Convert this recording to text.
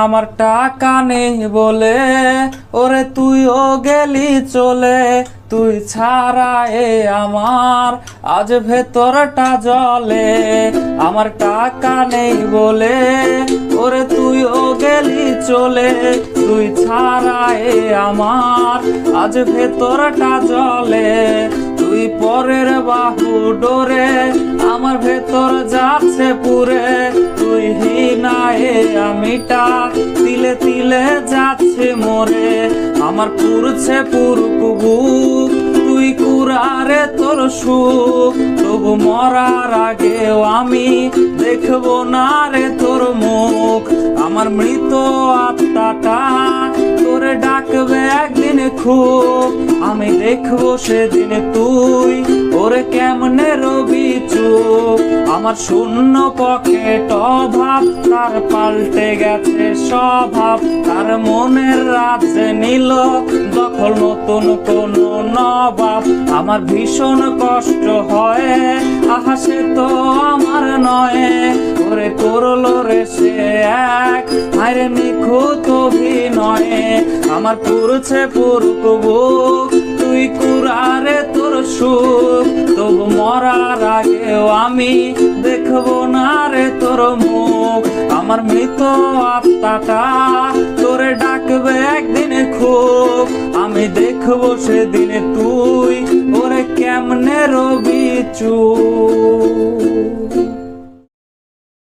আমার টাকা নেই বলে ওরে তুইও গেলি চলে, তুই ছাড়া আমার আজ ভেতরটা জ্বলে। আমার টাকা নেই বলে ওরে তুইও গেলি চলে, তুই ছাড়া আমার আজ ভেতরটা জ্বলে। তুই পরের বাহু ডোরে আমার ভেতর যাচ্ছে পুরে, তুই হিনায়ে আমিটা তিলে তিলে যাচ্ছে মরে। আমার পুরছে পুরুক বুক, তুই কুরারে তোর সুখ, তবু মরার আগেও আমি দেখবো না রে তোর মুখ। আমার মৃত আত্মাটা তোরে ডাকবে একদিন খুব, আমি দেখবো সেদিন তুই ওরে কেমনে রবি চুপ। আমার শূন্য পকেট অভাব তার পাল্টে গেছে স্বভাব, তার মনের রাজ্যে নিল দখল নতুন কোন নবাব। আমার ভীষণ কষ্ট হয়, আহা সে তো আমার নয়, ওরে করলো রে সে এক হায়রে নিখুঁত অভিনয়ে। আমার পুরছে পুরুক বুক, তুই কুরারে তোর সুখ, তবু মরার আগেও আমি দেখবো না রে তোর মুখ। আমার মৃত আত্মাটা তোরে ডাকবে একদিন খুব, আমি দেখবো সেদিন তুই ওরে কেমনে রবি চুপ।